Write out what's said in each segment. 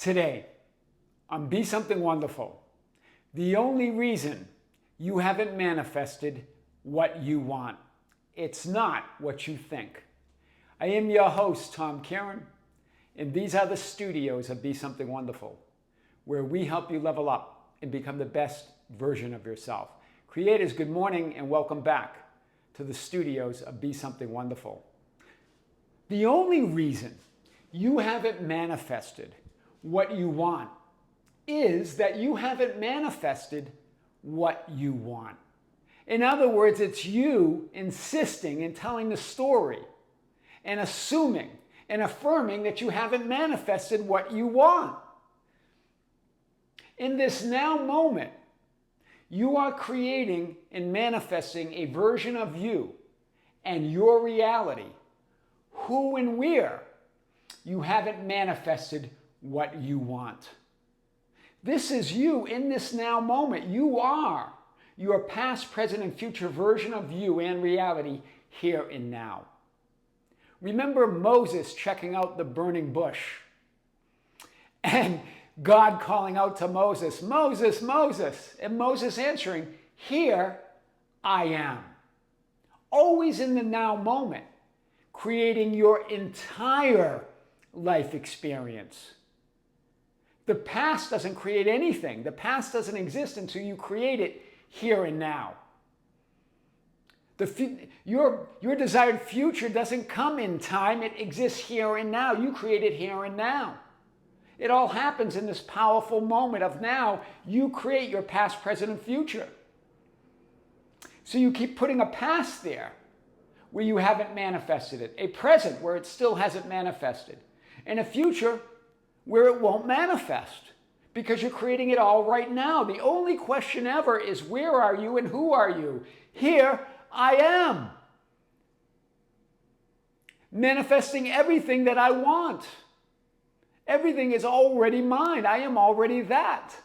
Today, on Be Something Wonderful, the only reason you haven't manifested what you want, it's not what you think. I am your host, Kearin, and these are the studios of Be Something Wonderful, where we help you level up and become the best version of yourself. Creators, good morning and welcome back to the studios of Be Something Wonderful. The only reason you haven't manifested what you want is that you haven't manifested what you want. In other words, it's you insisting and telling the story and assuming and affirming that you haven't manifested what you want. In this now moment, you are creating and manifesting a version of you and your reality, who and where you haven't manifested what you want. This is you in this now moment. You are your past, present, and future version of you and reality here and now. Remember Moses checking out the burning bush and God calling out to Moses, "Moses, Moses," and Moses answering, "Here I am." Always in the now moment, creating your entire life experience. The past doesn't create anything. The past doesn't exist until you create it here and now. Your desired future doesn't come in time. It exists here and now. You create it here and now. It all happens in this powerful moment of now. You create your past, present, and future. So you keep putting a past there where you haven't manifested it, a present where it still hasn't manifested, and a future where it won't manifest because you're creating it all right now. The only question ever is, where are you and who are you? Here I am, manifesting everything that I want. Everything is already mine. I am already that.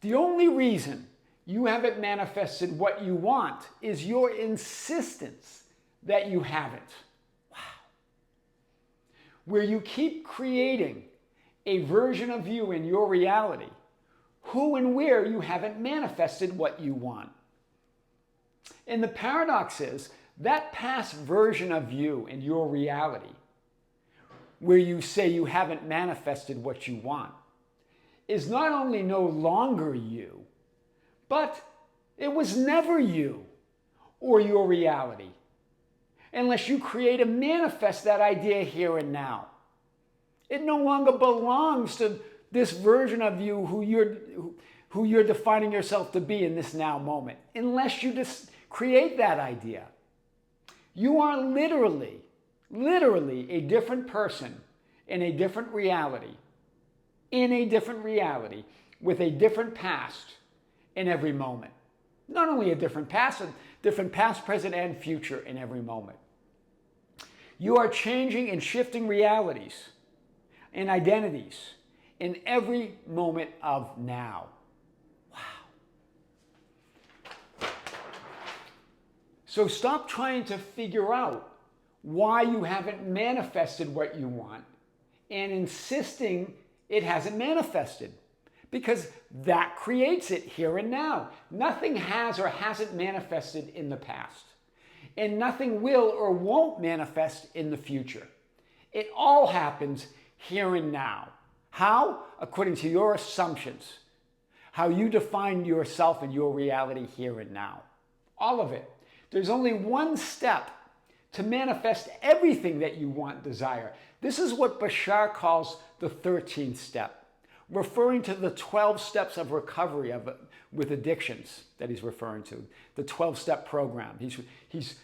The only reason you haven't manifested what you want is your insistence that you haven't. Wow. Where you keep creating a version of you in your reality, who and where you haven't manifested what you want. And the paradox is that past version of you in your reality, where you say you haven't manifested what you want, is not only no longer you, but it was never you or your reality, unless you create and manifest that idea here and now. It no longer belongs to this version of you who you're defining yourself to be in this now moment, unless you just create that idea. You are literally a different person in a different reality, with a different past in every moment. Not only a different past, present, and future in every moment. You are changing and shifting realities and identities in every moment of now. Wow. So stop trying to figure out why you haven't manifested what you want and insisting it hasn't manifested, because that creates it here and now. Nothing has or hasn't manifested in the past, and nothing will or won't manifest in the future. It all happens here and now. How? According to your assumptions, how you define yourself and your reality here and now. All of it. There's only one step to manifest everything that you want, desire. This is what Bashar calls the 13th step, referring to the 12 steps of recovery with addictions that he's referring to, the 12-step program. He's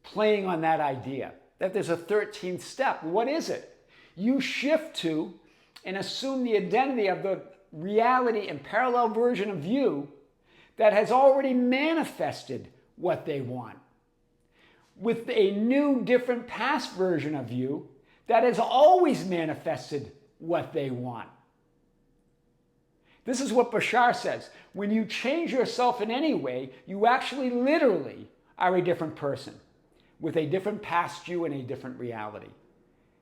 playing on that idea that there's a 13th step. What is it? You shift to and assume the identity of the reality and parallel version of you that has already manifested what they want, with a new, different past version of you that has always manifested what they want. This is what Bashar says. When you change yourself in any way, you actually literally are a different person with a different past you and a different reality.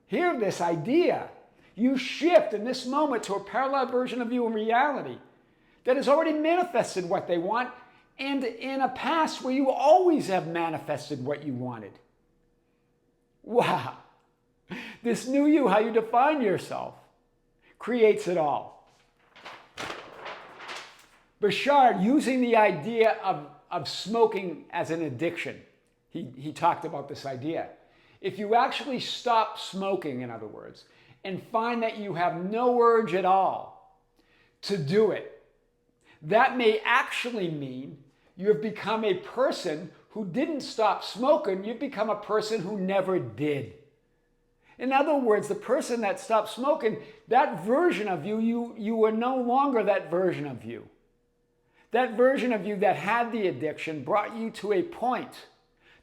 Hear this idea. You shift in this moment to a parallel version of you in reality that has already manifested what they want, and in a past where you always have manifested what you wanted. Wow. This new you, how you define yourself, creates it all. Bashar, using the idea of smoking as an addiction, he talked about this idea. If you actually stop smoking, in other words, and find that you have no urge at all to do it, that may actually mean you have become a person who didn't stop smoking. You've become a person who never did. In other words, the person that stopped smoking, that version of you are no longer that version of you. That version of you that had the addiction brought you to a point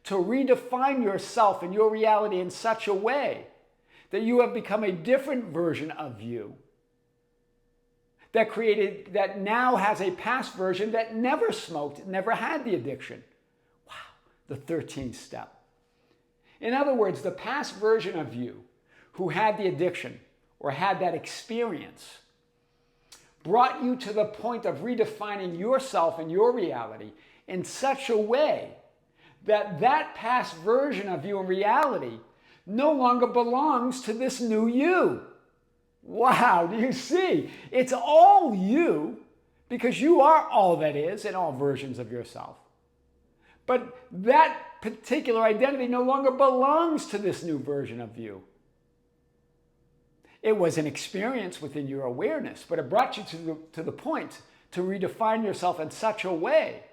to redefine yourself and your reality in such a way that you have become a different version of you that now has a past version that never smoked, never had the addiction. Wow, the 13th step. In other words, the past version of you who had the addiction or had that experience brought you to the point of redefining yourself and your reality in such a way that that past version of you in reality no longer belongs to this new you. Wow, do you see? It's all you because you are all that is in all versions of yourself. But that particular identity no longer belongs to this new version of you. It was an experience within your awareness, but it brought you to the point to redefine yourself in such a way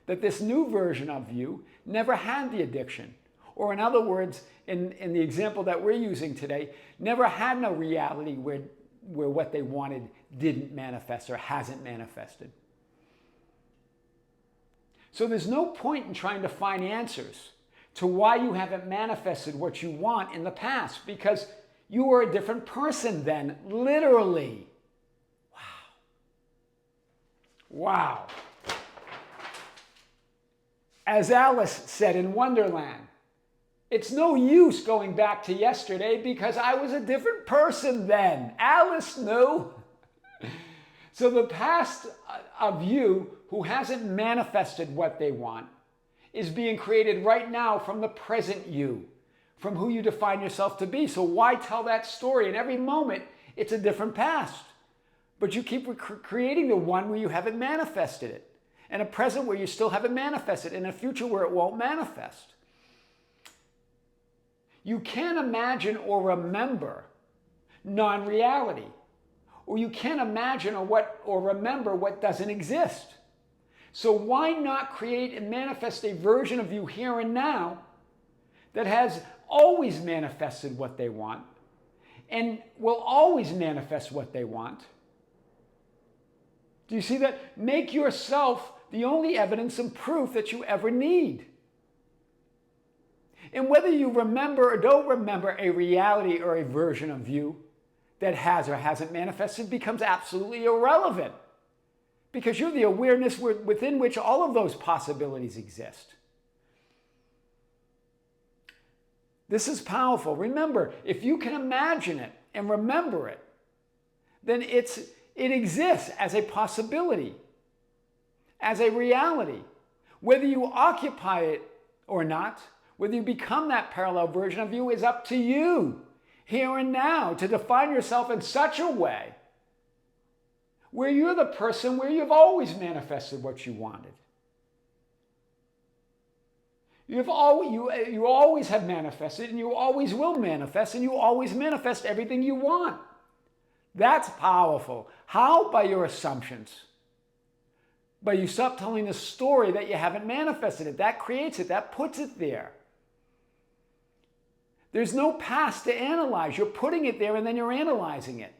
that this new version of you never had the addiction. Or in other words, in the example that we're using today, never had no reality where what they wanted didn't manifest or hasn't manifested. So there's no point in trying to find answers to why you haven't manifested what you want in the past, because you were a different person then, literally. Wow. Wow. As Alice said in Wonderland, it's no use going back to yesterday because I was a different person then. Alice knew. So the past of you who hasn't manifested what they want is being created right now from the present you, from who you define yourself to be. So why tell that story? In every moment, it's a different past. But you keep creating the one where you haven't manifested it, and a present where you still haven't manifested, and a future where it won't manifest. You can't imagine or remember non-reality, or you can't imagine or remember what doesn't exist. So why not create and manifest a version of you here and now that has always manifested what they want and will always manifest what they want? Do you see that? Make yourself the only evidence and proof that you ever need. And whether you remember or don't remember a reality or a version of you that has or hasn't manifested becomes absolutely irrelevant, because you're the awareness within which all of those possibilities exist. This is powerful. Remember, if you can imagine it and remember it, then it exists as a possibility, as a reality. Whether you occupy it or not, whether you become that parallel version of you is up to you, here and now, to define yourself in such a way where you're the person where you've always manifested what you wanted. You always have manifested, and you always will manifest, and you always manifest everything you want. That's powerful. How? By your assumptions. But you stop telling the story that you haven't manifested it. That creates it. That puts it there. There's no past to analyze. You're putting it there and then you're analyzing it.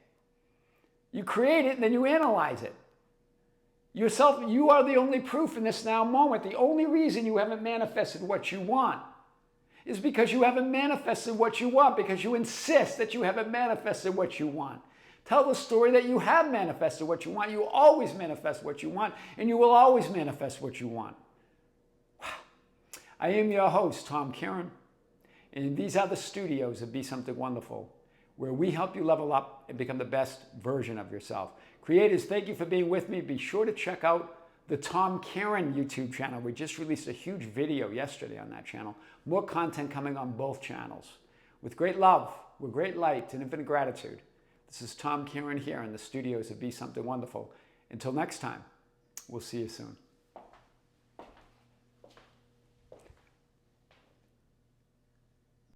You create it and then you analyze it. Yourself, you are the only proof in this now moment. The only reason you haven't manifested what you want is because you haven't manifested what you want, because you insist that you haven't manifested what you want. Tell the story that you have manifested what you want. You always manifest what you want, and you will always manifest what you want. Wow. I am your host, Kearin, and these are the studios of Be Something Wonderful. where we help you level up and become the best version of yourself. Creators, thank you for being with me. Be sure to check out the Tom Kearin YouTube channel. We just released a huge video yesterday on that channel. More content coming on both channels. With great love, with great light, and infinite gratitude. This is Tom Kearin here in the studios of Be Something Wonderful. Until next time, we'll see you soon.